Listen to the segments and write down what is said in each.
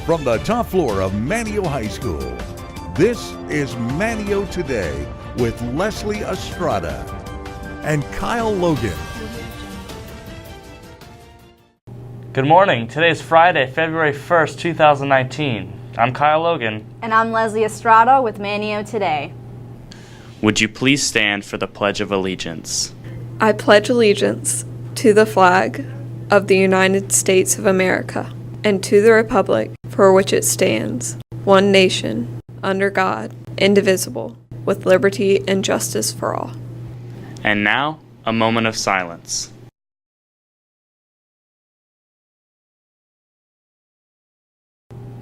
from the top floor of Manteo High School. This is Manteo Today with Leslie Estrada and Kyle Logan. Good morning. Today is Friday, February 1st, 2019. I'm Kyle Logan. And I'm Leslie Estrada with Manteo Today. Would you please stand for the Pledge of Allegiance? I pledge allegiance to the flag of the United States of America and to the republic for which it stands, one nation, under God, indivisible, with liberty and justice for all. And now, a moment of silence.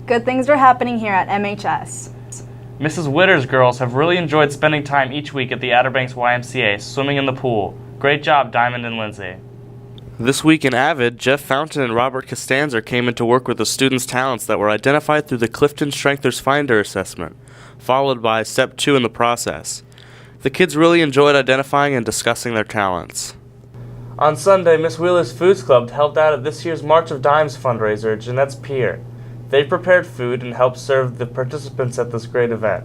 Good things are happening here at MHS. Mrs. Witter's girls have really enjoyed spending time each week at the Outer Banks YMCA, swimming in the pool. Great job, Diamond and Lindsay. This week in Avid, Jeff Fountain and Robert Costanza came in to work with the students' talents that were identified through the Clifton Strengthers Finder assessment, followed by Step 2 in the process. The kids really enjoyed identifying and discussing their talents. On Sunday, Miss Wheeler's Foods Club helped out at this year's March of Dimes fundraiser at Jeanette's Pier. They prepared food and helped serve the participants at this great event.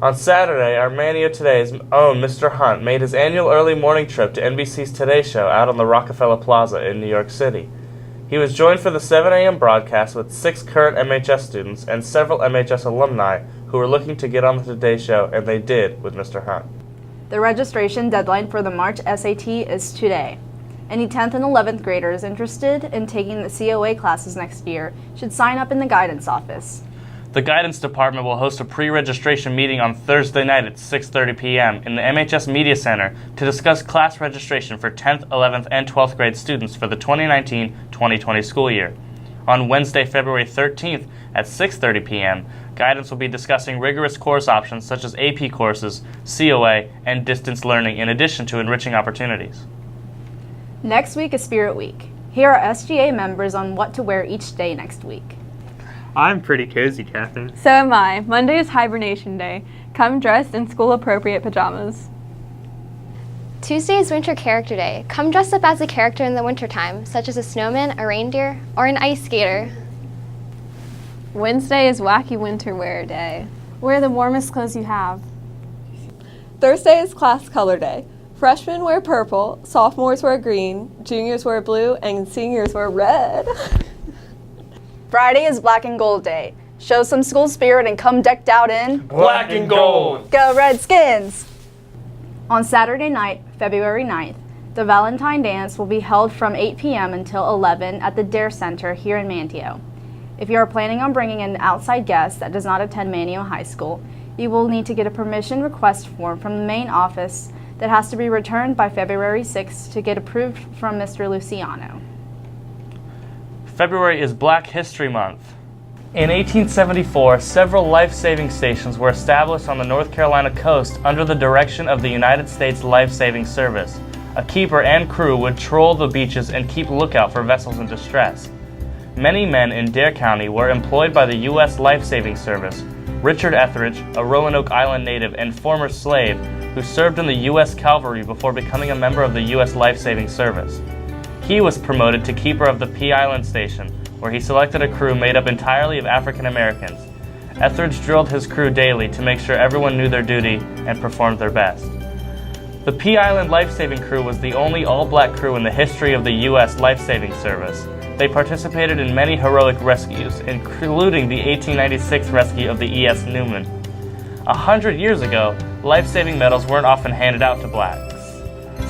On Saturday, our Manteo Today's own Mr. Hunt made his annual early morning trip to NBC's Today Show out on the Rockefeller Plaza in New York City. He was joined for the 7 a.m. broadcast with 6 current MHS students and several MHS alumni who were looking to get on the Today Show, and they did with Mr. Hunt. The registration deadline for the March SAT is today. Any 10th and 11th graders interested in taking the COA classes next year should sign up in the guidance office. The guidance department will host a pre-registration meeting on Thursday night at 6:30 p.m. in the MHS Media Center to discuss class registration for 10th, 11th, and 12th grade students for the 2019-2020 school year. On Wednesday, February 13th at 6:30 p.m., guidance will be discussing rigorous course options such as AP courses, COA, and distance learning in addition to enriching opportunities. Next week is Spirit Week. Here are SGA members on what to wear each day next week. I'm pretty cozy, Catherine. So am I. Monday is Hibernation Day. Come dressed in school-appropriate pajamas. Tuesday is Winter Character Day. Come dressed up as a character in the wintertime, such as a snowman, a reindeer, or an ice skater. Wednesday is Wacky Winter Wear Day. Wear the warmest clothes you have. Thursday is Class Color Day. Freshmen wear purple, sophomores wear green, juniors wear blue, and seniors wear red. Friday is Black and Gold Day. Show some school spirit and come decked out in Black and gold! Go Redskins! On Saturday night, February 9th, the Valentine Dance will be held from 8 p.m. until 11 at the Dare Center here in Manteo. If you are planning on bringing an outside guest that does not attend Manteo High School, you will need to get a permission request form from the main office that has to be returned by February 6th to get approved from Mr. Luciano. February is Black History Month. In 1874, several life-saving stations were established on the North Carolina coast under the direction of the United States Life-Saving Service. A keeper and crew would troll the beaches and keep lookout for vessels in distress. Many men in Dare County were employed by the U.S. Life-Saving Service. Richard Etheridge, a Roanoke Island native and former slave, who served in the U.S. Cavalry before becoming a member of the U.S. Life-Saving Service. He was promoted to keeper of the Pea Island Station, where he selected a crew made up entirely of African Americans. Etheridge drilled his crew daily to make sure everyone knew their duty and performed their best. The Pea Island Life-Saving Crew was the only all-black crew in the history of the U.S. Life-Saving Service. They participated in many heroic rescues, including the 1896 rescue of the E.S. Newman. 100 years ago, life-saving medals weren't often handed out to blacks,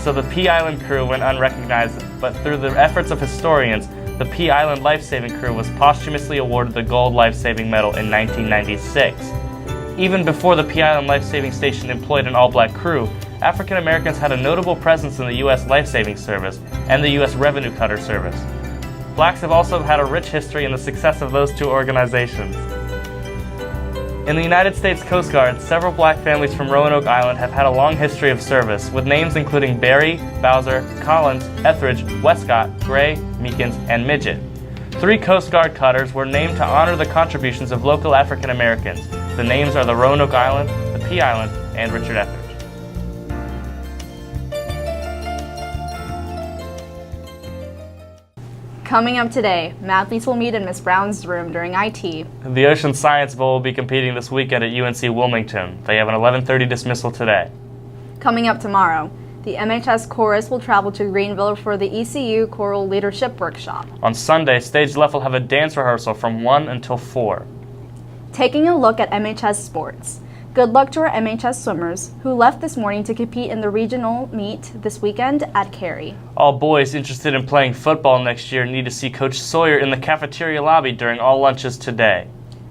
so the Pea Island crew went unrecognized, but through the efforts of historians, the Pea Island Life-Saving Crew was posthumously awarded the Gold Life-Saving Medal in 1996. Even before the Pea Island Life-Saving Station employed an all-black crew, African Americans had a notable presence in the U.S. Life-Saving Service and the U.S. Revenue Cutter Service. Blacks have also had a rich history in the success of those two organizations. In the United States Coast Guard, several black families from Roanoke Island have had a long history of service, with names including Berry, Bowser, Collins, Etheridge, Westcott, Gray, Meekins, and Midget. 3 Coast Guard cutters were named to honor the contributions of local African Americans. The names are the Roanoke Island, the Pea Island, and Richard Etheridge. Coming up today, mathletes will meet in Miss Brown's room during IT. The Ocean Science Bowl will be competing this weekend at UNC Wilmington. They have an 11:30 dismissal today. Coming up tomorrow, the MHS Chorus will travel to Greenville for the ECU Choral Leadership Workshop. On Sunday, Stage Left will have a dance rehearsal from 1 until 4. Taking a look at MHS sports. Good luck to our MHS swimmers who left this morning to compete in the regional meet this weekend at Cary. All boys interested in playing football next year need to see Coach Sawyer in the cafeteria lobby during all lunches today.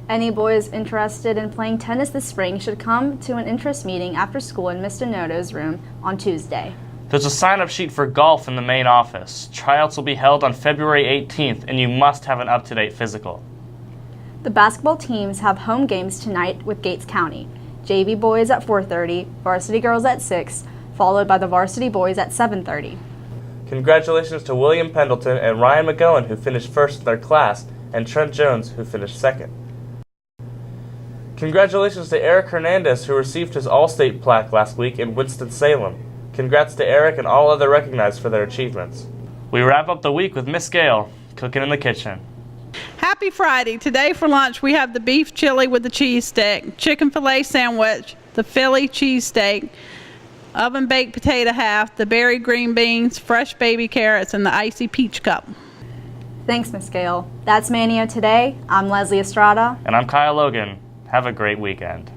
Any boys interested in playing tennis this spring should come to an interest meeting after school in Mr. Noto's room on Tuesday. There's a sign-up sheet for golf in the main office. Tryouts will be held on February 18th, and you must have an up-to-date physical. The basketball teams have home games tonight with Gates County. JV boys at 4:30, varsity girls at 6, followed by the varsity boys at 7:30. Congratulations to William Pendleton and Ryan McGowan, who finished first in their class, and Trent Jones, who finished second. Congratulations to Eric Hernandez, who received his All-State plaque last week in Winston-Salem. Congrats to Eric and all other recognized for their achievements. We wrap up the week with Miss Gale, cooking in the kitchen. Happy Friday. Today for lunch we have the beef chili with the cheese stick, chicken filet sandwich, the Philly cheesesteak, oven baked potato half, the berry green beans, fresh baby carrots, and the icy peach cup. Thanks, Miss Gale. That's Manteo Today. I'm Leslie Estrada. And I'm Kyle Logan. Have a great weekend.